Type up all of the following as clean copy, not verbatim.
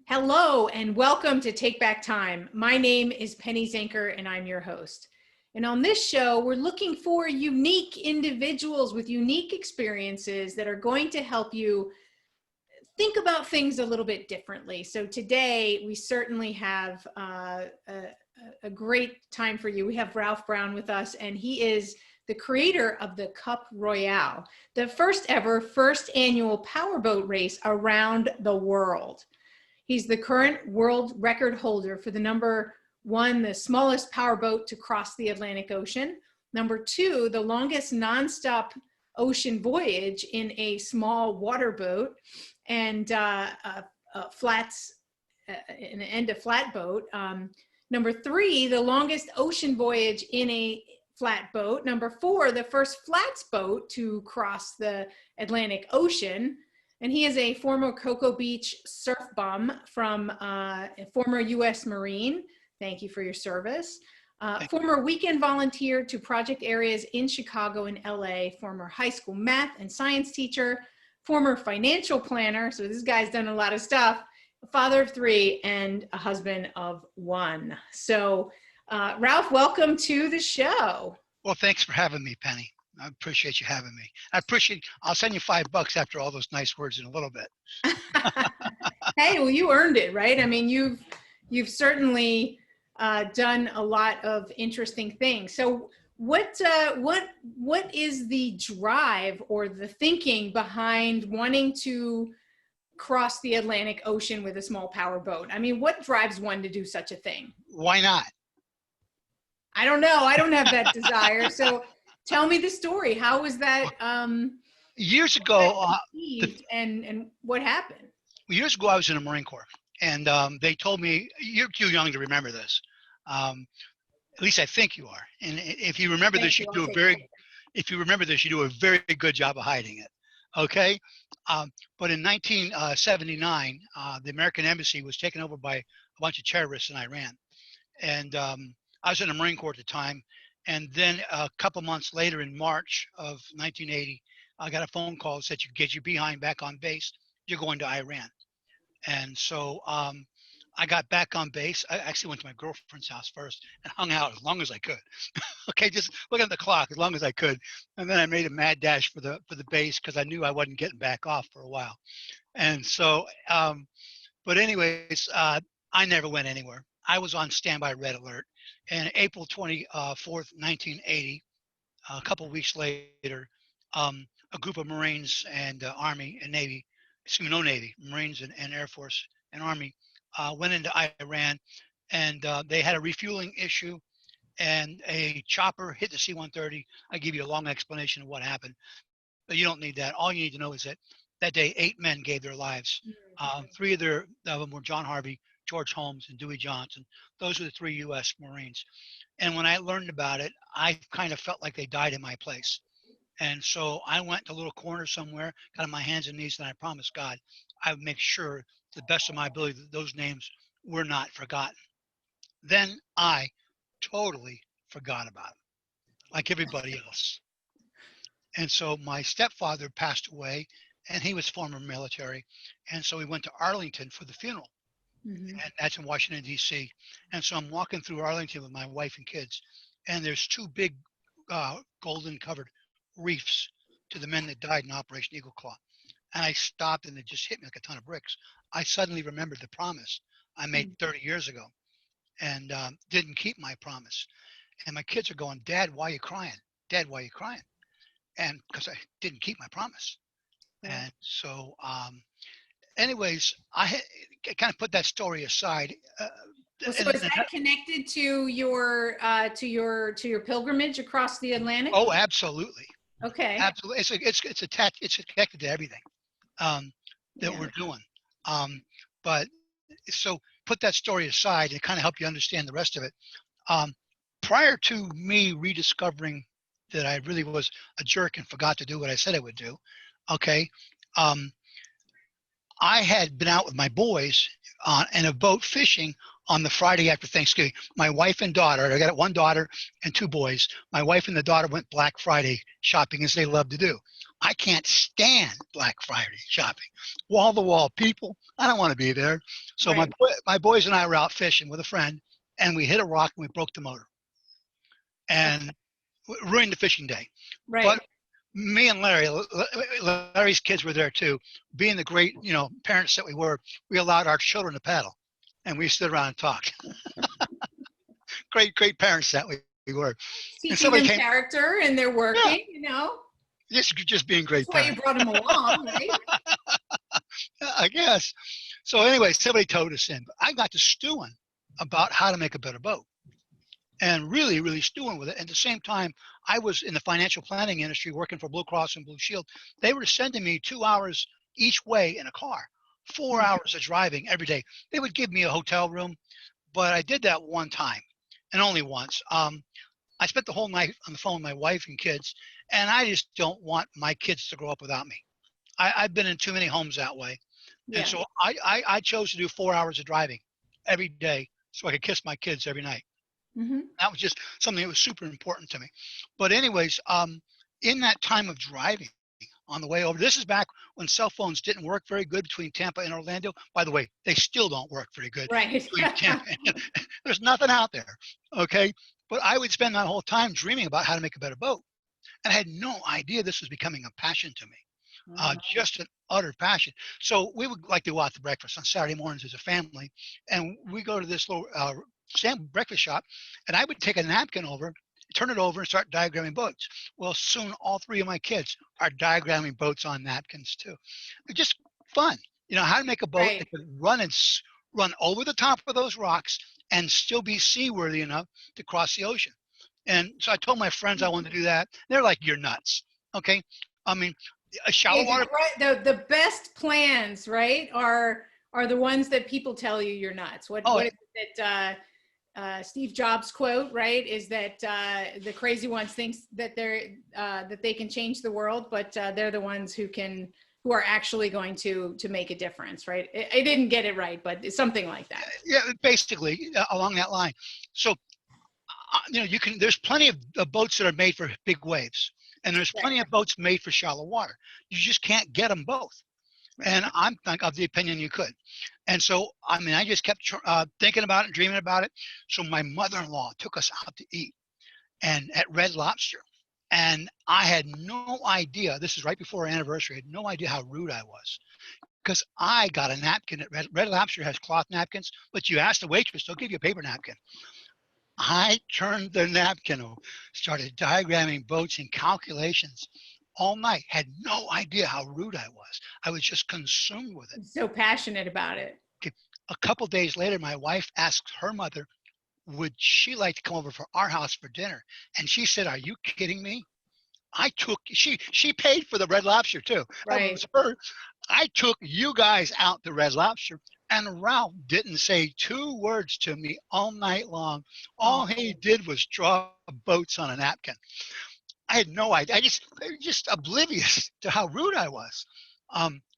Hello and welcome to Take Back Time. My name is Penny Zenker and I'm your host. And on this show, we're looking for unique individuals with unique experiences that are going to help you think about things a little bit differently. So today, we certainly have a great time for you. We have Ralph Brown with us, and he is the creator of the CupRoyale, the first annual powerboat race around the world. He's the current world record holder for the number one, the smallest powerboat to cross the Atlantic Ocean. Number two, the longest nonstop ocean voyage in a small water boat, and flats, an end of flatboat. Number three, the longest ocean voyage in a flatboat. Number four, the first flats boat to cross the Atlantic Ocean. And he is a former Cocoa Beach surf bum from a former U.S. Marine. Thank you for your service. Former weekend volunteer to project areas in Chicago and L.A. Former high school math and science teacher. Former financial planner. So this guy's done a lot of stuff. A father of three and a husband of one. So Ralph, welcome to the show. Well, thanks for having me, Penny. I appreciate you having me. I'll send you $5 after all those nice words in a little bit. Hey, well, you earned it, right? I mean, you've certainly done a lot of interesting things. So what is the drive or the thinking behind wanting to cross the Atlantic Ocean with a small powerboat? I mean, what drives one to do such a thing? Why not? I don't know. I don't have that desire. So tell me the story. How was that? Years ago, and what happened? Years ago, I was in the Marine Corps, and they told me, you're too young to remember this. At least I think you are. And if you remember this, you do a very good job of hiding it. Okay. But in 1979, the American embassy was taken over by a bunch of terrorists in Iran. And I was in the Marine Corps at the time. And then a couple months later, in March of 1980, I got a phone call that said, "You get your behind back on base. You're going to Iran." And so I got back on base. I actually went to my girlfriend's house first and hung out as long as I could. Okay, just look at the clock as long as I could. And then I made a mad dash for the base because I knew I wasn't getting back off for a while. And so, but anyways, I never went anywhere. I was on standby red alert. And April 24th, 1980, a couple of weeks later, a group of Marines and Army and Navy, Marines and Air Force and Army went into Iran, and they had a refueling issue, and a chopper hit the C-130. I give you a long explanation of what happened, but you don't need that. All you need to know is that day, 8 men gave their lives. 3 of them were John Harvey, George Holmes, and Dewey Johnson. Those were the 3 U.S. Marines. And when I learned about it, I kind of felt like they died in my place. And so I went to a little corner somewhere, got on my hands and knees, and I promised God I would make sure, to the best of my ability, that those names were not forgotten. Then I totally forgot about them, like everybody else. And so my stepfather passed away, and he was former military. And so we went to Arlington for the funeral. Mm-hmm. And that's in Washington, D.C. And so I'm walking through Arlington with my wife and kids, and there's 2 big golden covered reefs to the men that died in Operation Eagle Claw. And I stopped, and it just hit me like a ton of bricks. I suddenly remembered the promise I made 30 years ago, and didn't keep my promise. And my kids are going, "Dad, why are you crying? Dad, why are you crying?" And because I didn't keep my promise. Yeah. And so anyways, I kind of put that story aside. So is that connected to your pilgrimage across the Atlantic? Oh, absolutely. Okay. Absolutely. It's attached. It's connected to everything that we're doing. But so put that story aside and kind of help you understand the rest of it. Prior to me rediscovering that I really was a jerk and forgot to do what I said I would do, okay, I had been out with my boys in a boat fishing on the Friday after Thanksgiving. My wife and daughter, I got 1 daughter and 2 boys. My wife and the daughter went Black Friday shopping, as they love to do. I can't stand Black Friday shopping. Wall-to-wall people. I don't want to be there. So Right. my boys and I were out fishing with a friend, and we hit a rock and we broke the motor and ruined the fishing day. Right. But me and Larry's kids were there too. Being the great, parents that we were, we allowed our children to paddle, and we stood around and talked. Great parents that we were. And Teaching somebody them came, character and they're yeah, working, just being That's great why you parents, brought them along, right? I guess. So anyway, somebody towed us in. But I got to stewing about how to make a better boat, and really stewing with it. At the same time, I was in the financial planning industry working for Blue Cross and Blue Shield. They were sending me 2 hours each way in a car, 4 hours of driving every day. They would give me a hotel room, but I did that one time and only once. I spent the whole night on the phone with my wife and kids, and I just don't want my kids to grow up without me. I've been in too many homes that way. And Yeah. so I chose to do 4 hours of driving every day so I could kiss my kids every night. Mm-hmm. That was just something that was super important to me. But anyways, in that time of driving on the way over, this is back when cell phones didn't work very good between Tampa and Orlando. By the way, they still don't work very good Right. between Tampa. There's nothing out there. Okay. But I would spend that whole time dreaming about how to make a better boat. And I had no idea this was becoming a passion to me. Just an utter passion. So we would like to go out to breakfast on Saturday mornings as a family, and we go to this little breakfast shop, and I would take a napkin over, turn it over, and start diagramming boats. Well, soon all 3 of my kids are diagramming boats on napkins too. It's just fun, how to make a boat Right. that could run over the top of those rocks and still be seaworthy enough to cross the ocean. And so I told my friends I wanted to do that. They're like, "You're nuts." Okay. I mean, a shallow water. The best plans, right, are the ones that people tell you you're nuts. What is it that Steve Jobs quote, right, is that the crazy ones think that they can change the world, but they're the ones who are actually going to make a difference, right? I didn't get it right, but it's something like that. Yeah, basically along that line. So there's plenty of boats that are made for big waves, and there's plenty of boats made for shallow water. You just can't get them both. And I'm of the opinion you could. And so, I just kept thinking about it and dreaming about it. So my mother-in-law took us out to eat and at Red Lobster. And I had no idea, this is right before our anniversary, I had no idea how rude I was. Because I got a napkin at Red Lobster has cloth napkins, but you ask the waitress, they'll give you a paper napkin. I turned the napkin over, started diagramming boats and calculations all night, had no idea how rude I was. I was just consumed with it. So passionate about it. A couple days later, my wife asked her mother, would she like to come over for our house for dinner? And she said, "Are you kidding me?" She paid for the Red Lobster too. Right. That was her. I took you guys out to Red Lobster, and Ralph didn't say 2 words to me all night long. All he did was draw boats on a napkin. I had no idea. I just oblivious to how rude I was.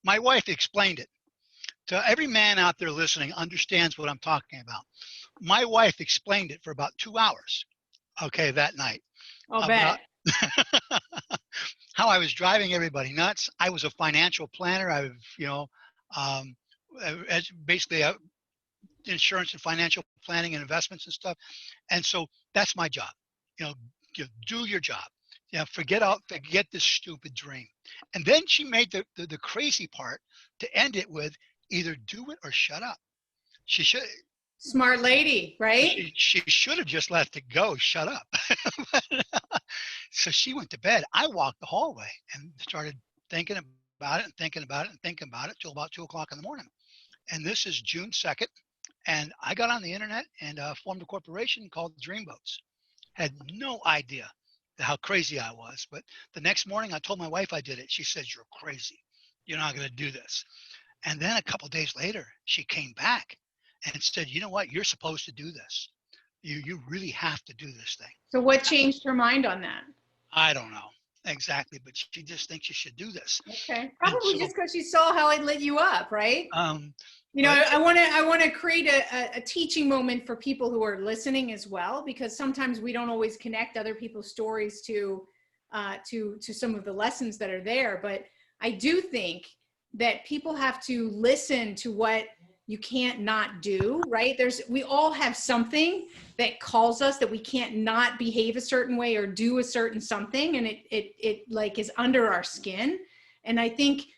My wife explained it. To every man out there listening understands what I'm talking about. My wife explained it for about 2 hours, okay, that night. I'll About bet. how I was driving everybody nuts. I was a financial planner. Basically insurance and financial planning and investments and stuff. And so that's my job. Do your job. Forget this stupid dream. And then she made the crazy part to end it with either do it or shut up. She should. Smart lady, right? She should have just let it go. Shut up. So she went to bed. I walked the hallway and started thinking about it and thinking about it and thinking about it till about 2 o'clock in the morning. And this is June 2nd. And I got on the internet and formed a corporation called Dreamboats. Had no idea how crazy I was. But the next morning I told my wife I did it. She said, "You're crazy. You're not going to do this." And then a couple of days later, she came back and said, "You know what? You're supposed to do this. You really have to do this thing." So what changed her mind on that? I don't know exactly, but she just thinks you should do this. Okay, probably just because she saw how it lit you up, right? But I want to create a teaching moment for people who are listening as well, because sometimes we don't always connect other people's stories to to some of the lessons that are there. But I do think that people have to listen to what you can't not do, right? We all have something that calls us that we can't not behave a certain way or do a certain something, and it like is under our skin. And I think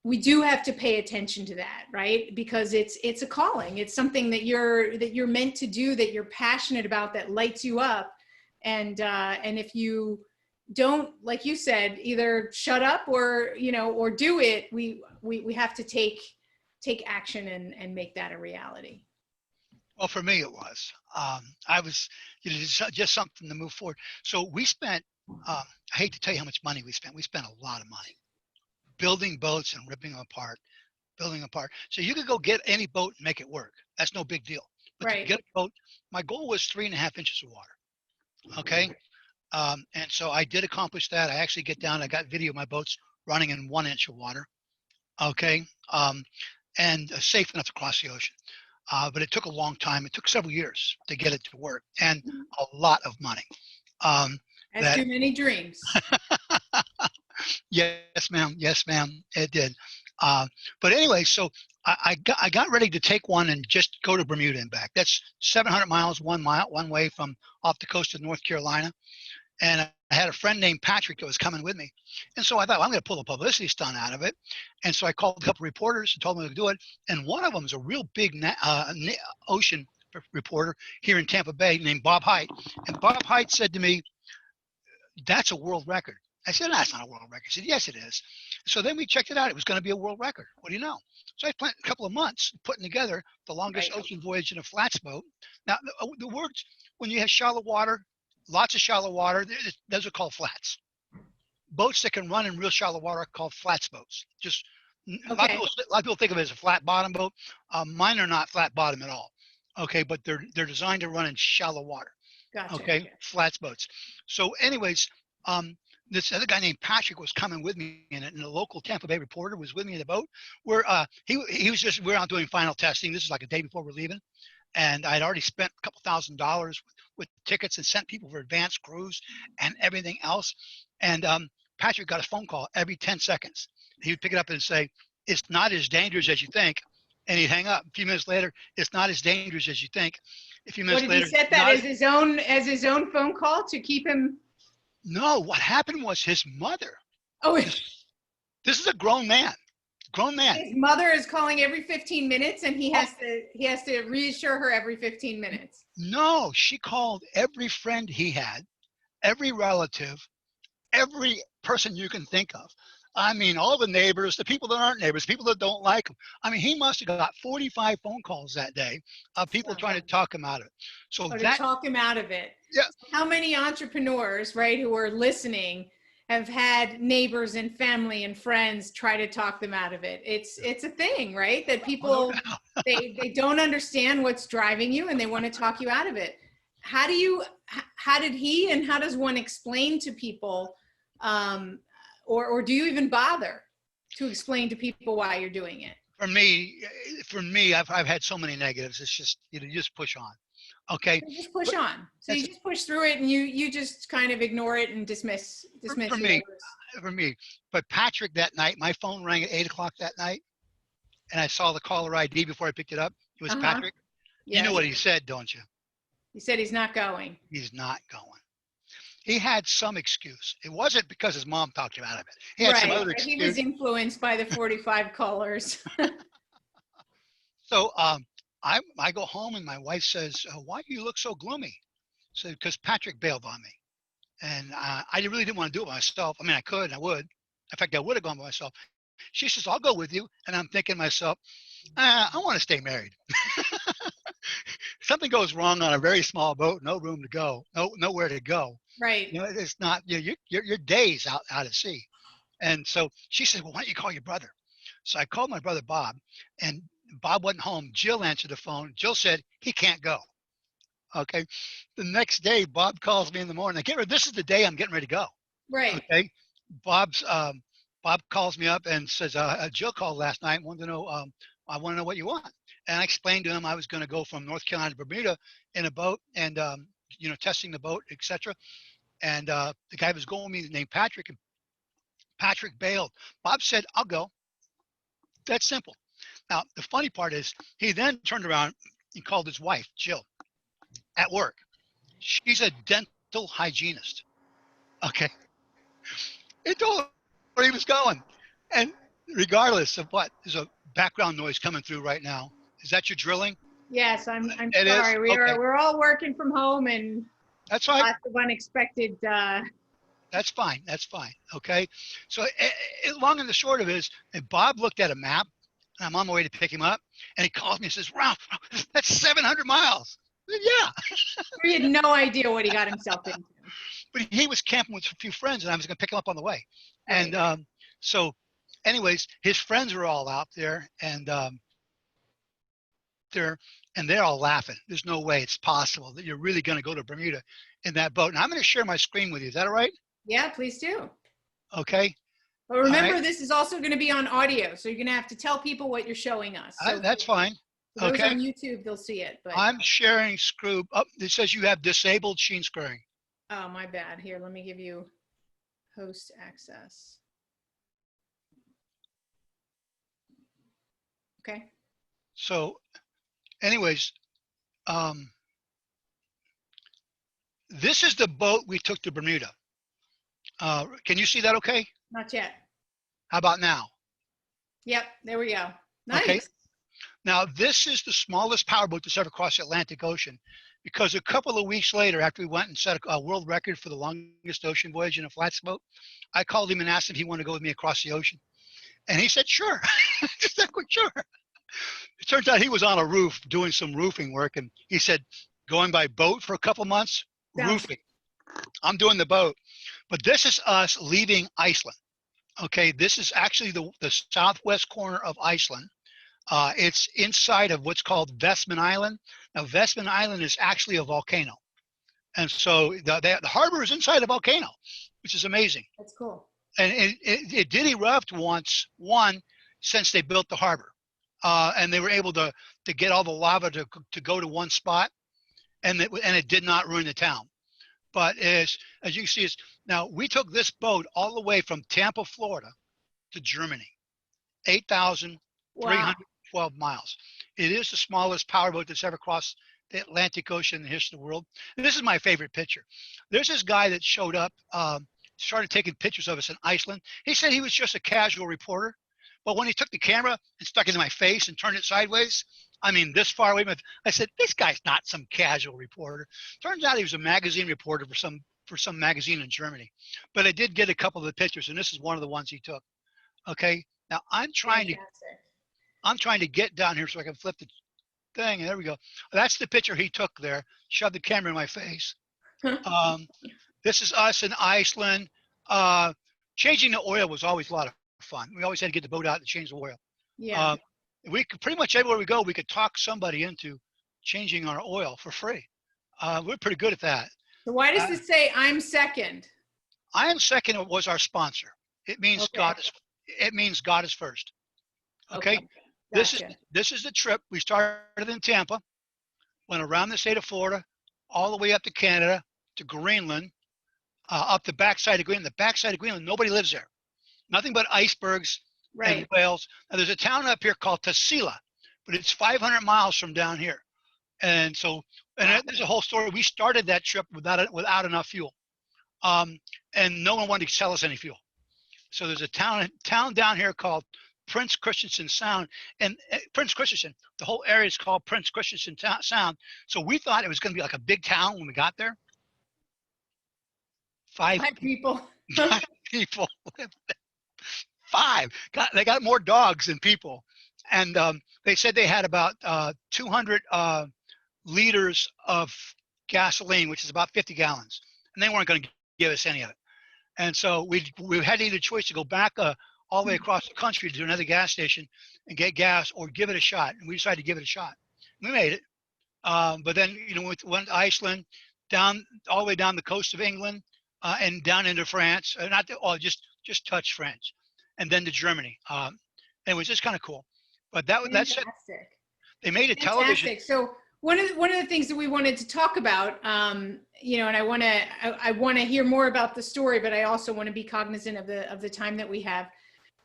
we do have to pay attention to that, right? Because it's a calling. It's something that you're meant to do, that you're passionate about, that lights you up. And if you don't, like you said, either shut up or do it, we have to take action and make that a reality. Well, for me, it was. I was, just something to move forward. So we spent, I hate to tell you how much money we spent. We spent a lot of money building boats and ripping them apart, building them apart. So you could go get any boat and make it work. That's no big deal. But right. To get a boat, my goal was 3.5 inches of water. Okay. And so I did accomplish that. I actually get down, I got video of my boats running in 1 inch of water. Okay. And safe enough to cross the ocean. But it took a long time. It took several years to get it to work, and a lot of money. As too many dreams. Yes, ma'am. Yes, ma'am. It did. But anyway, so I got ready to take one and just go to Bermuda and back. That's 700 miles, 1 mile, one way from off the coast of North Carolina. And I had a friend named Patrick that was coming with me. And so I thought, well, I'm going to pull a publicity stunt out of it. And so I called a couple of reporters and told them to do it. And one of them is a real big ocean reporter here in Tampa Bay named Bob Height. And Bob Height said to me, that's a world record. I said, no, that's not a world record. He said, yes, it is. So then we checked it out. It was going to be a world record. What do you know? So I spent a couple of months putting together the longest ocean voyage in a flats boat. Now, the words, when you have shallow water, lots of shallow water, those are called flats. Boats that can run in real shallow water are called flats boats. Just a lot of people think of it as a flat bottom boat. Mine are not flat bottom at all. Okay, but they're designed to run in shallow water. Gotcha. Okay, flats boats. So anyways, this other guy named Patrick was coming with me, and the local Tampa Bay reporter was with me in the boat. Where he was just, we're out doing final testing. This is like a day before we're leaving, and I'd already spent a couple $1,000s with tickets and sent people for advanced cruise and everything else. And Patrick got a phone call every 10 seconds. He would pick it up and say, "It's not as dangerous as you think," and he'd hang up. A few minutes later, "It's not as dangerous as you think." A few minutes later, he set that as his own phone call to keep him? No, what happened was his mother. Oh, this is a grown man. His mother is calling every 15 minutes, and he has to reassure her every 15 minutes. No, she called every friend he had, every relative, every person you can think of. I mean, all the neighbors, the people that aren't neighbors, people that don't like him. I mean, he must have got 45 phone calls that day of people trying to talk him out of it. So to talk him out of it. Yeah. How many entrepreneurs, right, who are listening have had neighbors and family and friends try to talk them out of it? It's a thing, right? That people, they don't understand what's driving you, and they want to talk you out of it. How did he, and how does one explain to people, or do you even bother to explain to people why you're doing it? For me, I've had so many negatives. It's just, you just push on. Okay. You just push on. So you just push through it, and you just kind of ignore it and dismiss. For me. But Patrick, that night, my phone rang at 8:00 that night, and I saw the caller ID before I picked it up. It was Patrick. Yes. You know what he said, don't you? He said he's not going. He's not going. He had some excuse. It wasn't because his mom talked him out of it. He had some other excuse. He was influenced by the 45 callers. So I go home, and my wife says, "Why do you look so gloomy?" I said, "Because Patrick bailed on me." And I really didn't want to do it myself. I mean, I could, and I would. In fact, I would have gone by myself. She says, "I'll go with you." And I'm thinking to myself, I want to stay married. Something goes wrong on a very small boat, no room to go, nowhere to go. Right. It's not, your days out at sea. And so she said, "Well, why don't you call your brother?" So I called my brother Bob, and Bob wasn't home. Jill answered the phone. Jill said, "He can't go." Okay. The next day, Bob calls me in the morning. This is the day I'm getting ready to go. Right. Okay. Bob calls me up and says, "Jill called last night and wanted to know, I want to know what you want." And I explained to him I was going to go from North Carolina to Bermuda in a boat, and testing the boat, etc. And the guy was going with me named Patrick, and Patrick bailed. Bob said, I'll go. That's simple. Now, the funny part is he then turned around and called his wife, Jill, at work. She's a dental hygienist. Okay. He told where he was going. And regardless of what, there's a background noise coming through right now. Is that your drilling? Yes, I'm It is? sorry. Okay. We're all working from home and That's fine. lots of unexpected. That's fine. That's fine. Okay. So long and the short of it is, and Bob looked at a map, and I'm on my way to pick him up, and he calls me and says, Ralph, that's 700 miles. I said, yeah. He had no idea what he got himself into. But he was camping with a few friends, and I was going to pick him up on the way. Right. And so anyways, his friends were all out there, and they're all laughing. There's no way it's possible that you're really going to go to Bermuda in that boat. And I'm going to share my screen with you. Is that all right? Yeah, please do. Okay. But remember, this is also going to be on audio, so you're going to have to tell people what you're showing us. So That's fine. for those Okay. on YouTube, they'll see it. But I'm sharing screw. Oh, it says you have disabled sheen screwing. oh, my bad. Here, let me give you host access. Okay. So anyways, this is the boat we took to Bermuda. Can you see that okay? Not yet. How about now? Yep, there we go. Nice. Okay. Now, this is the smallest powerboat that's ever crossed the Atlantic Ocean, because a couple of weeks later, after we went and set a world record for the longest ocean voyage in a flats boat, I called him and asked if he wanted to go with me across the ocean. And he said, sure. Just like, sure. It turns out he was on a roof doing some roofing work, and he said, going by boat for a couple months, roofing. I'm doing the boat. But this is us leaving Iceland. Okay, this is actually the southwest corner of Iceland. It's inside of what's called Vestment Island. Now, Vestment Island is actually a volcano. And so the harbor is inside a volcano, which is amazing. That's cool. And it did erupt once, since they built the harbor. And they were able to get all the lava to go to one spot, and it did not ruin the town. But as you can see, now we took this boat all the way from Tampa, Florida to Germany, 8,312 miles. It is the smallest powerboat that's ever crossed the Atlantic Ocean in the history of the world. And this is my favorite picture. There's this guy that showed up, started taking pictures of us in Iceland. He said he was just a casual reporter. But when he took the camera and stuck it in my face and turned it sideways, I mean, this far away, I said, this guy's not some casual reporter. Turns out he was a magazine reporter for some magazine in Germany. But I did get a couple of the pictures, and this is one of the ones he took. Okay. Now I'm trying to get down here so I can flip the thing, and there we go. That's the picture he took there. Shoved the camera in my face. This is us in Iceland. Changing the oil was always a lot of fun. We always had to get the boat out and change the oil. Yeah. We could pretty much everywhere we go, we could talk somebody into changing our oil for free. We're pretty good at that. So why does it say I'm second? I am second was our sponsor. It means God is first. Okay. Gotcha. This is the trip. We started in Tampa, went around the state of Florida, all the way up to Canada, to Greenland, up the backside of Greenland. The backside of Greenland, nobody lives there. Nothing but icebergs and whales. Now, there's a town up here called Tassila, but it's 500 miles from down here. And so, there's a whole story. We started that trip without enough fuel, and no one wanted to sell us any fuel. So there's a town down here called Prince Christensen Sound, and Prince Christensen, the whole area is called Prince Christensen Sound. So we thought it was going to be like a big town when we got there. Five people. 5 people. 5. They got more dogs than people, and they said they had about 200 liters of gasoline, which is about 50 gallons, and they weren't going to give us any of it. And so we had either choice to go back all the way across the country to another gas station and get gas, or give it a shot. And we decided to give it a shot. We made it, but then we went to Iceland, down all the way down the coast of England, and down into France. Just touch France, and then to Germany. And it was just kind of cool. But that's it. They made a television. So one of the things that we wanted to talk about, you know, and I want to hear more about the story, but I also want to be cognizant of the time that we have.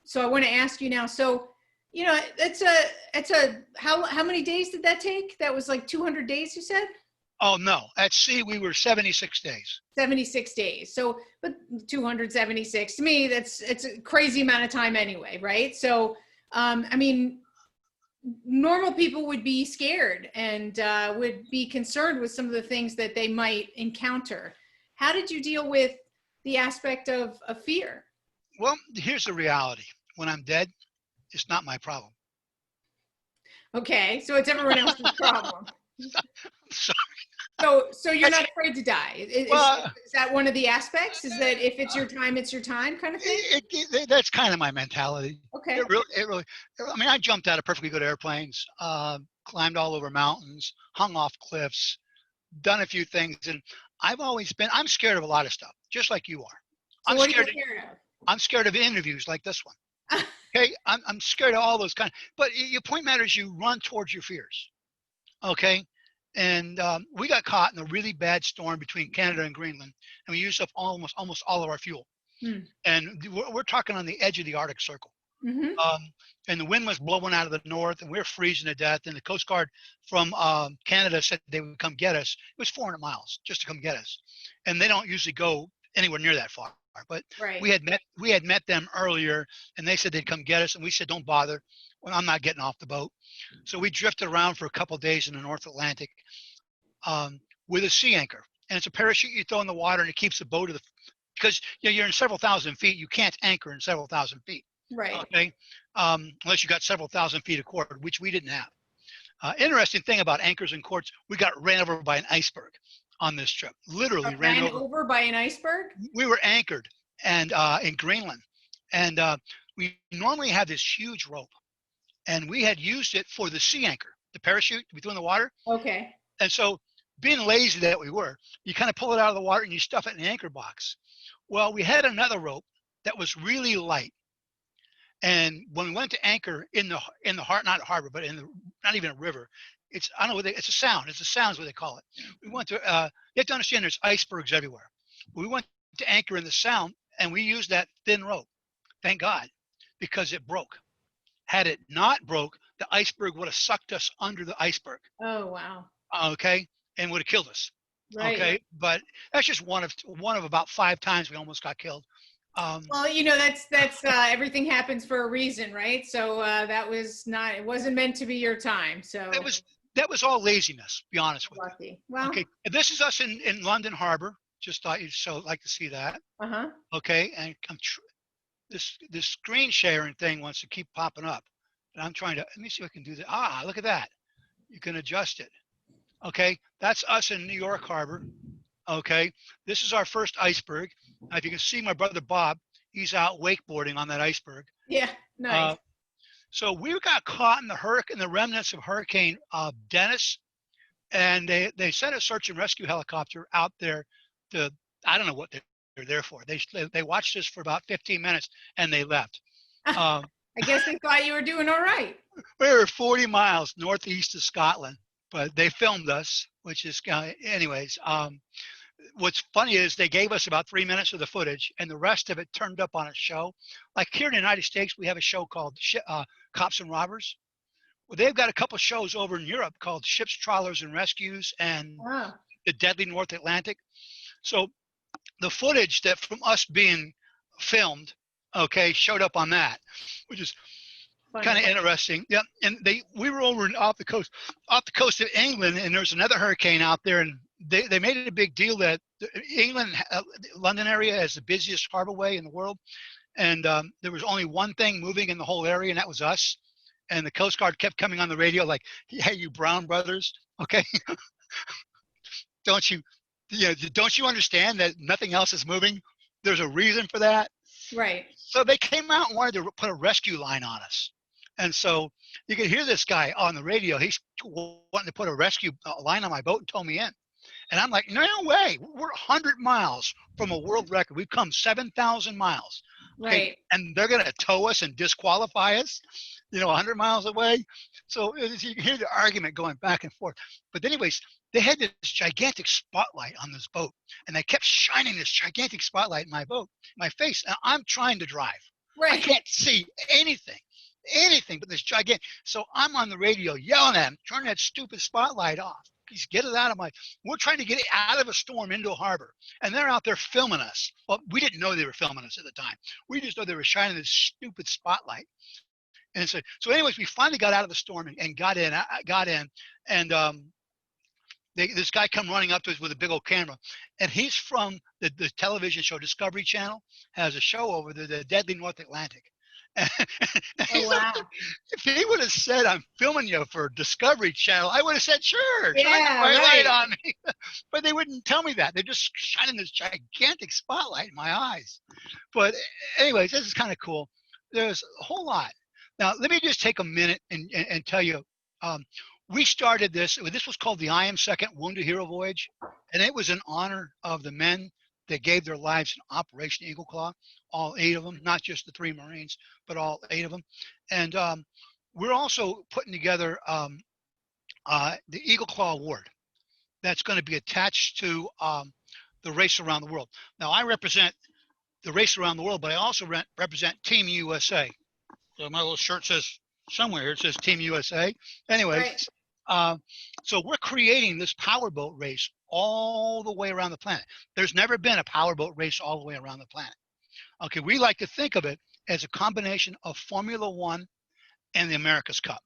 So I want to ask you now. So, you know, it's a how many days did that take? That was like 200 days, you said? Oh no, at sea we were 76 days. 76 days. So, but 276 to me, it's a crazy amount of time anyway, right? So, I mean, normal people would be scared and would be concerned with some of the things that they might encounter. How did you deal with the aspect of fear? Well, here's the reality. When I'm dead, it's not my problem. Okay, so it's everyone else's problem. So, So you're not afraid to die. Is that one of the aspects? Is that if it's your time, it's your time kind of thing? That's kind of my mentality. Okay. It really, I mean, I jumped out of perfectly good airplanes, climbed all over mountains, hung off cliffs, done a few things. And I'm scared of a lot of stuff, just like you are. So what are you scared of? I'm scared of interviews like this one. Okay. I'm scared of all those but your point matters. You run towards your fears. Okay. And we got caught in a really bad storm between Canada and Greenland, and we used up almost all of our fuel. And we're talking on the edge of the Arctic Circle. And the wind was blowing out of the north, and we were freezing to death. And the Coast Guard from Canada said they would come get us. It was 400 miles just to come get us, and they don't usually go anywhere near that far. But we had met them earlier, and they said they'd come get us, and we said don't bother. Well, I'm not getting off the boat. So we drifted around for a couple of days in the North Atlantic with a sea anchor, and it's a parachute you throw in the water, and it keeps the boat because you know, you're in several thousand feet. You can't anchor in several thousand feet. Right. Okay. Unless you got several thousand feet of cord, which we didn't have. Interesting thing about anchors and cords, we got ran over by an iceberg on this trip. Literally ran over by an iceberg? We were anchored and in Greenland, and we normally have this huge rope, and we had used it for the sea anchor, the parachute we threw in the water. Okay. And so, being lazy that we were, you kind of pull it out of the water and you stuff it in the anchor box. Well, we had another rope that was really light. And when we went to anchor in the heart, not harbor, but not even a river, it's a sound. It's a sound is what they call it. We went to you have to understand there's icebergs everywhere. We went to anchor in the sound, and we used that thin rope. Thank God, because it broke. Had it not broke, the iceberg would have sucked us under the iceberg. Oh wow. Okay, and would have killed us. Right. Okay, but that's just one of about 5 times we almost got killed. Well, you know, that's everything happens for a reason, right? So it wasn't meant to be your time. So that was all laziness, be honest with you. You. Well, okay, this is us in London Harbor. Just thought you'd like to see that. Okay, and this screen sharing thing wants to keep popping up, and I'm trying to let me see if I can do that. Look at that. You can adjust it. Okay, that's us in New York Harbor. Okay, this is our first iceberg. Now, if you can see my brother Bob, he's out wakeboarding on that iceberg. Yeah, nice. So we got caught in the remnants of Hurricane Dennis, and they sent a search and rescue helicopter out there I don't know what they're there for. They watched us for about 15 minutes and they left. I guess they thought you were doing all right. We were 40 miles northeast of Scotland, but they filmed us, which is anyways. What's funny is they gave us about 3 minutes of the footage, and the rest of it turned up on a show. Like here in the United States, we have a show called Cops and Robbers. Well, they've got a couple shows over in Europe called Ships, Trawlers, and Rescues and The Deadly North Atlantic. So the footage that from us being filmed, okay, showed up on that, which is kind of interesting. Yeah, and we were over off the coast of England, and there's another hurricane out there, and they made it a big deal that England, London area has the busiest harborway in the world, and there was only one thing moving in the whole area, and that was us. And the Coast Guard kept coming on the radio like, "Hey, you Brown brothers, okay, don't you understand that nothing else is moving? There's a reason for that." Right. So they came out and wanted to put a rescue line on us. And so you could hear this guy on the radio. He's wanting to put a rescue line on my boat and tow me in. And I'm like, no way. We're 100 miles from a world record. We've come 7,000 miles. Okay? Right. And they're going to tow us and disqualify us. 100 miles away. So you can hear the argument going back and forth. But anyways, they had this gigantic spotlight on this boat, and they kept shining this gigantic spotlight in my boat, my face. And I'm trying to drive. I Right. can't see anything but this gigantic. So I'm on the radio yelling at them, turn that stupid spotlight off. Please get it out of my. We're trying to get it out of a storm into a harbor, and they're out there filming us. Well, we didn't know they were filming us at the time. We just know they were shining this stupid spotlight. And so anyways, we finally got out of the storm and got in. I got in, and this guy come running up to us with a big old camera, and he's from the television show Discovery Channel, has a show over the Deadly North Atlantic. And Oh, wow. if he would have said, "I'm filming you for Discovery Channel," I would have said, "Sure, shine the Yeah, bright light right. on me." But they wouldn't tell me that. They're just shining this gigantic spotlight in my eyes. But anyways, this is kind of cool. There's a whole lot. Now, let me just take a minute and tell you, we started this. This was called the I Am Second Wounded Hero Voyage, and it was in honor of the men that gave their lives in Operation Eagle Claw, all 8 of them, not just the 3 Marines, but all 8 of them. And we're also putting together the Eagle Claw Award that's going to be attached to the race around the world. Now, I represent the race around the world, but I also represent Team USA. So my little shirt says somewhere here, it says Team USA. Anyways, Right. so we're creating this powerboat race all the way around the planet. There's never been a powerboat race all the way around the planet. Okay, we like to think of it as a combination of Formula One and the America's Cup.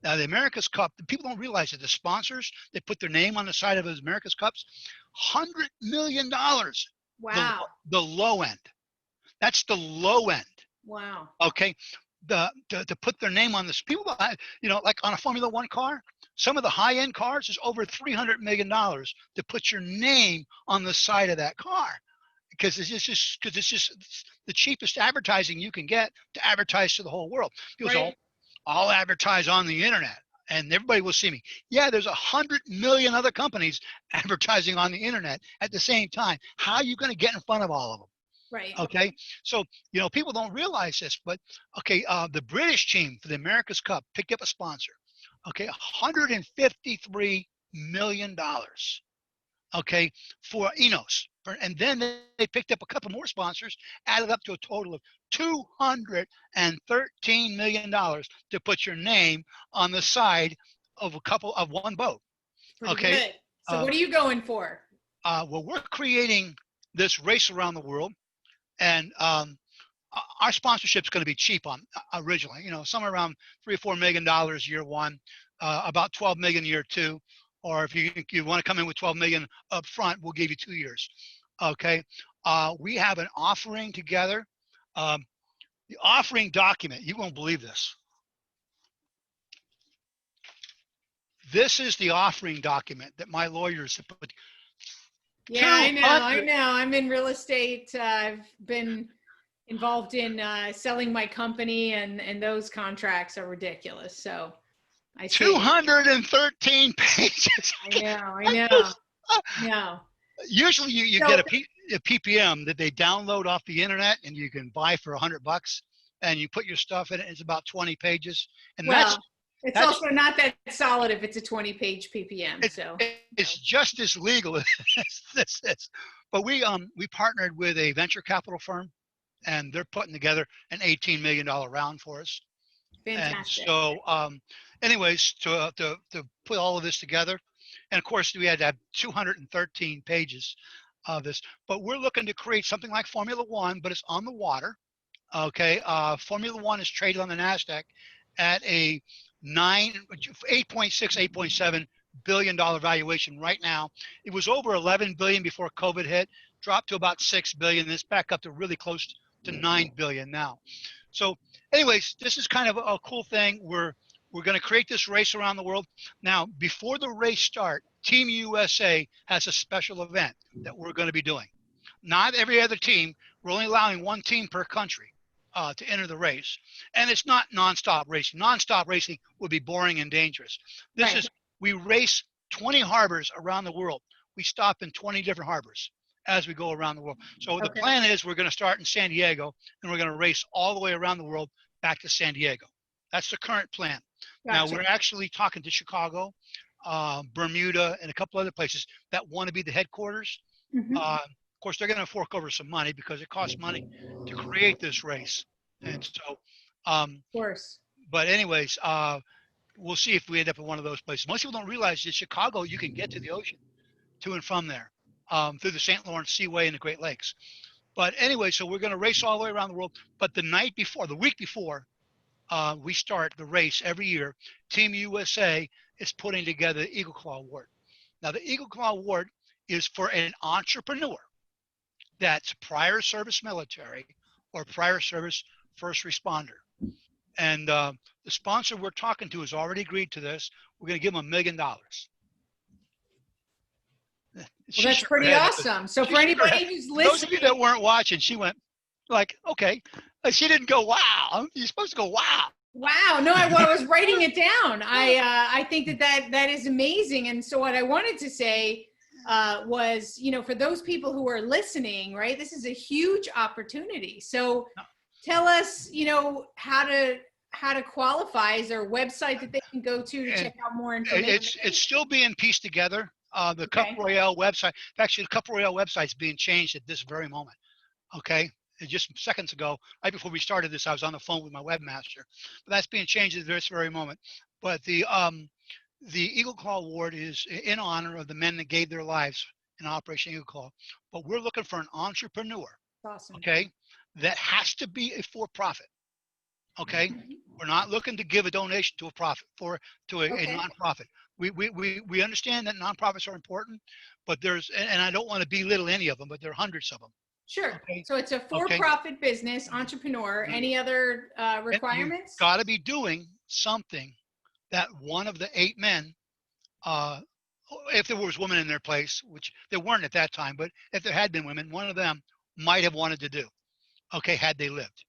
Now, the America's Cup, people don't realize that the sponsors, they put their name on the side of those America's Cups, $100 million, Wow. the low end. That's the low end. Wow. Okay, to put their name on this. People, like on a Formula One car, some of the high end cars is over $300 million to put your name on the side of that car, because it's just the cheapest advertising you can get to advertise to the whole world. People say, Right. I'll advertise on the internet and everybody will see me. Yeah, there's 100 million other companies advertising on the internet at the same time. How are you going to get in front of all of them? Right. Okay, so people don't realize this, but okay, the British team for the America's Cup picked up a sponsor. Okay, $153 million. Okay, for Enos, and then they picked up a couple more sponsors, added up to a total of $213 million to put your name on the side of one boat. Pretty Okay, good. So what are you going for? well, we're creating this race around the world. And our sponsorship is going to be cheap on originally, somewhere around $3 or $4 million year one, about 12 million year two, or if you want to come in with 12 million up front, we'll give you 2 years. Okay, we have an offering together. The offering document, you won't believe this. This is the offering document that my lawyers have put. Yeah, I know. I'm in real estate. I've been involved in selling my company, and those contracts are ridiculous. So I see. 213 pages. I know. No. Usually you So, get a PPM that they download off the internet and you can buy for $100, and you put your stuff in it. It's about 20 pages, and well, it's that's also not that solid if it's a 20-page PPM. So it's just as legal as this is. But we partnered with a venture capital firm, and they're putting together an $18 million round for us. fantastic. And so, anyways, to put all of this together, and of course we had to have 213 pages of this. But we're looking to create something like Formula One, but it's on the water. Okay, Formula One is traded on the NASDAQ at a 8.7 billion dollar valuation right now. It was over 11 billion before COVID hit, dropped to about 6 billion. It's back up to really close to 9 billion now. So anyways, this is kind of a cool thing. We're going to create this race around the world. Now, before the race start, Team USA has a special event that we're going to be doing. Not every other team. We're only allowing one team per country to enter the race. And it's not nonstop racing. Nonstop racing would be boring and dangerous. This is, we race 20 harbors around the world. We stop in 20 different harbors as we go around the world. So the plan is we're going to start in San Diego, and we're going to race all the way around the world back to San Diego. That's the current plan. Now Gotcha. we're actually talking to Chicago, Bermuda, and a couple other places that want to be the headquarters. Mhm. Of course, they're going to fork over some money because it costs money to create this race. And so, Of course. but anyways, we'll see if we end up in one of those places. Most people don't realize that Chicago, you can get to the ocean to and from there through the St. Lawrence Seaway and the Great Lakes. But anyway, so we're going to race all the way around the world. But the night before, the week before, we start the race every year. Team USA is putting together the Eagle Claw Award. Now, the Eagle Claw Award is for an entrepreneur that's prior service military or prior service first responder. And the sponsor we're talking to has already agreed to this. We're going to give them $1 million. Well, She that's shook her pretty head. awesome. So She for shook her head. anybody who's For those of you listening, that weren't watching, she went like, okay. She didn't go, wow. You're supposed to go, wow. wow, no, I was writing it down. I think that is amazing. And so what I wanted to say was, you know, for those people who are listening, right, this is a huge opportunity. So tell us, you know, how to qualify. Is there a website that they can go to check out more information? It's still being pieced together. The Okay. CupRoyale website, actually the CupRoyale website is being changed at this very moment. Okay. Just seconds ago, right before we started this, I was on the phone with my webmaster. But that's being changed at this very moment. But the Eagle Claw Award is in honor of the men that gave their lives in Operation Eagle Claw. But we're looking for an entrepreneur, Awesome. okay, that has to be a for-profit. Okay, we're not looking to give a donation to a profit a nonprofit. We understand that nonprofits are important, but and I don't want to belittle any of them, but there are hundreds of them. Sure. Okay? So it's a for-profit business, entrepreneur. Any other requirements? You've got to be doing something that one of the 8 men, if there was women in their place, which there weren't at that time, but if there had been women, one of them might have wanted to do, okay, had they lived.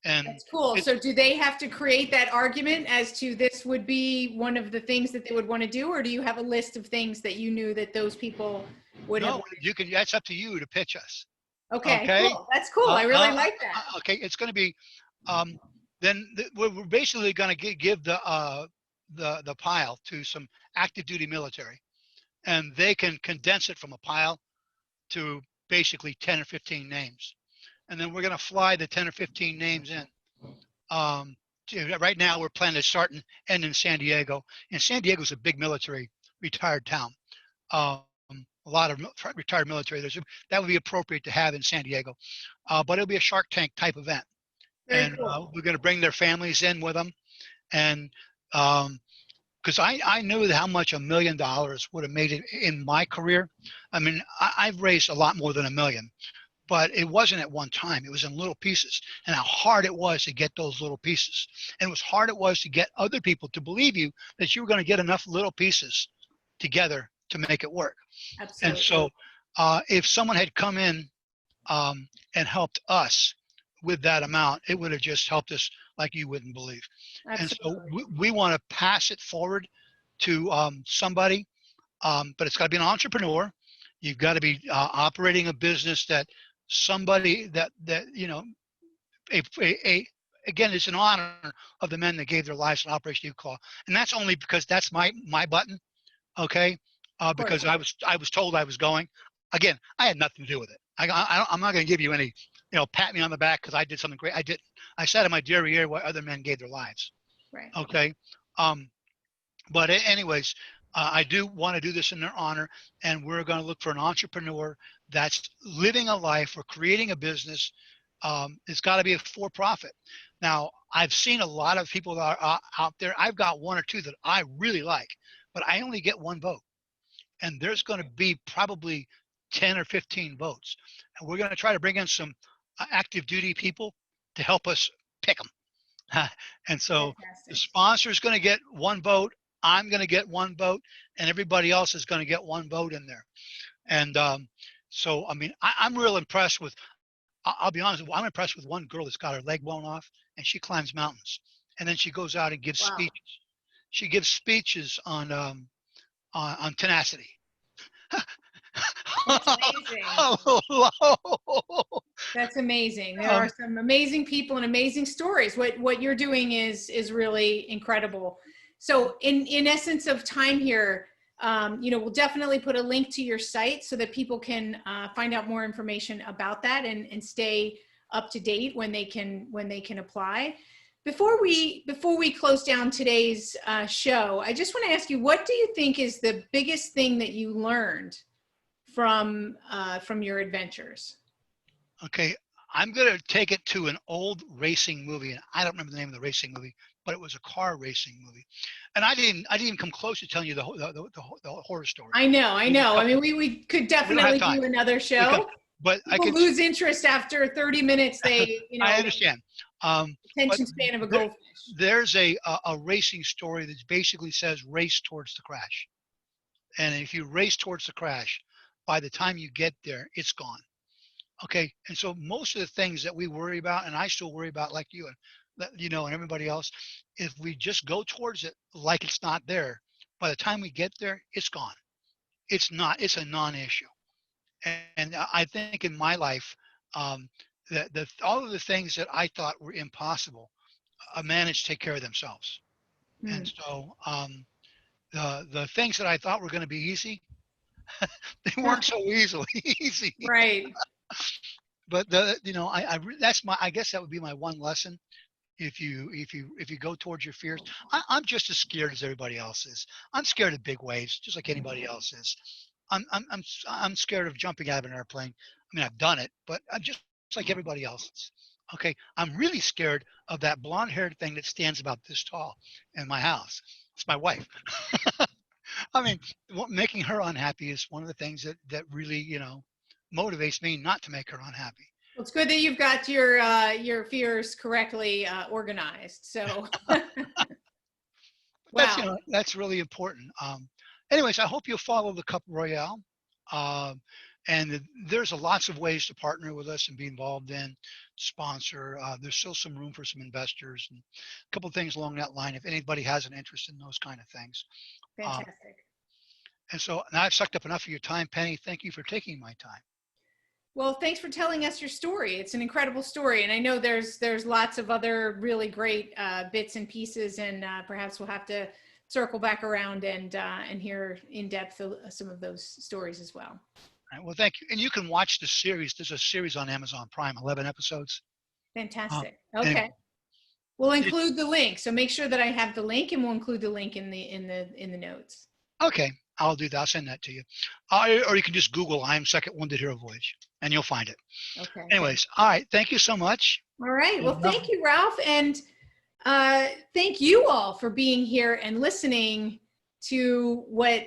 And that's cool. So do they have to create that argument as to this would be one of the things that they would want to do, or do you have a list of things that you knew that those people would have? You can. That's up to you to pitch us. Okay, cool. That's cool. I really like that. Okay, it's going to be. Then we're basically going to give the pile to some active duty military, and they can condense it from a pile to basically 10 or 15 names. And then we're going to fly the 10 or 15 names in. Right now, we're planning to start and end in San Diego. And San Diego is a big military retired town. A lot of retired military. That would be appropriate to have in San Diego. But it'll be a Shark Tank type event. Very cool. We're going to bring their families in with them. And because I knew how much $1 million would have made it in my career. I mean, I've raised a lot more than $1 million. But it wasn't at one time. It was in little pieces, and how hard it was to get those little pieces. And it was hard it was to get other people to believe you that you were going to get enough little pieces together to make it work. Absolutely. And so if someone had come in and helped us with that amount, it would have just helped us like you wouldn't believe. Absolutely. And so we want to pass it forward to somebody, but it's got to be an entrepreneur. You've got to be operating a business that somebody that you know, again, it's an honor of the men that gave their lives in Operation Eagle Claw, and that's only because that's my button, okay? Because I was told I was going. Again, I had nothing to do with it. I'm not going to give you any, you know, pat me on the back because I did something great. I didn't. I sat in my derriere where other men gave their lives. Right. Okay. But anyways, I do want to do this in their honor, and we're going to look for an entrepreneur that's living a life or creating a business. It's got to be a for-profit. Now, I've seen a lot of people that are out there. I've got 1 or 2 that I really like, but I only get 1 vote. And there's going to be probably 10 or 15 votes. And we're going to try to bring in some active duty people to help us pick them. And so Fantastic. The sponsor is going to get 1 vote. I'm going to get 1 vote, and everybody else is going to get 1 vote in there. And so, I mean, I'm real impressed with, I'll be honest, I'm impressed with one girl that's got her leg blown off, and she climbs mountains. And then she goes out and gives speeches. She gives speeches on tenacity. That's amazing. Hello. That's amazing. There are some amazing people and amazing stories. What you're doing is really incredible. So in essence of time here, we'll definitely put a link to your site so that people can find out more information about that and stay up to date when they can apply. Before we close down today's show, I just want to ask you, what do you think is the biggest thing that you learned from your adventures? Okay, I'm going to take it to an old racing movie, and I don't remember the name of the racing movie, but it was a car racing movie. And I didn't even come close to telling you the horror story. I know. I mean, we could definitely do another show. But people lose interest after 30 minutes. They, I understand. Attention span of a goldfish. There's a racing story that basically says race towards the crash. And if you race towards the crash, by the time you get there, it's gone. Okay, and so most of the things that we worry about, and I still worry about, like you and and everybody else, if we just go towards it like it's not there, by the time we get there, it's gone. It's not. It's a non-issue. And I think in my life, that all of the things that I thought were impossible, managed to take care of themselves. And so the things that I thought were going to be easy, they weren't so easy. Right. But I guess that would be my one lesson. If you go towards your fears, I'm just as scared as everybody else is. I'm scared of big waves, just like anybody else is. I'm scared of jumping out of an airplane. I mean, I've done it, but I'm just like everybody else is. Okay, I'm really scared of that blonde-haired thing that stands about this tall in my house. It's my wife. I mean, making her unhappy is one of the things that really, motivates me not to make her unhappy. Well, it's good that you've got your fears correctly organized. So, wow, that's really important. Anyways, I hope you'll follow the CupRoyale. And there's lots of ways to partner with us and be involved in, sponsor. There's still some room for some investors and a couple of things along that line if anybody has an interest in those kind of things. Fantastic. And so now I've sucked up enough of your time, Penny. Thank you for taking my time. Well, thanks for telling us your story. It's an incredible story. And I know there's lots of other really great bits and pieces, and perhaps we'll have to circle back around and hear in depth some of those stories as well. All right, well, thank you. And you can watch the series. There's a series on Amazon Prime, 11 episodes. Fantastic. Okay. We'll include the link. So make sure that I have the link, and we'll include the link in the notes. Okay. I'll do that. I'll send that to you. Or you can just Google "I am second wounded hero voyage" and you'll find it. Okay. Anyways, all right. Thank you so much. All right. Well, thank you, Ralph. And thank you all for being here and listening to what,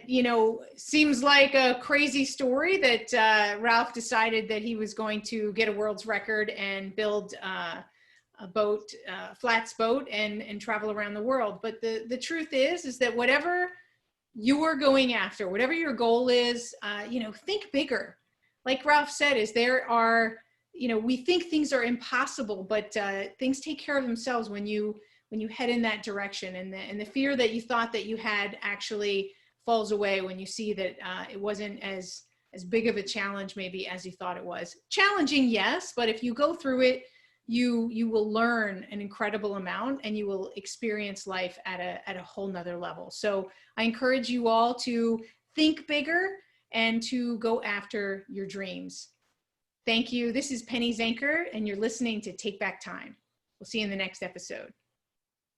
seems like a crazy story that Ralph decided that he was going to get a world's record and build a boat, flats boat, and travel around the world. But the truth is that whatever you are going after, whatever your goal is, think bigger. Like Ralph said, we think things are impossible, but things take care of themselves when you head in that direction, and the fear that you thought that you had actually falls away when you see that it wasn't as big of a challenge maybe as you thought it was. Challenging, yes, but if you go through it, you will learn an incredible amount, and you will experience life at a whole nother level. So I encourage you all to think bigger and to go after your dreams. Thank you. This is Penny Zenker, and you're listening to Take Back Time. We'll see you in the next episode.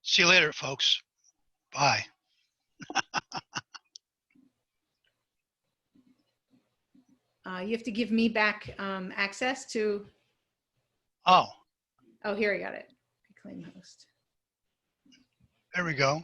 See you later, folks. Bye. You have to give me back access to. Oh, here I got it. Reclaim host. There we go.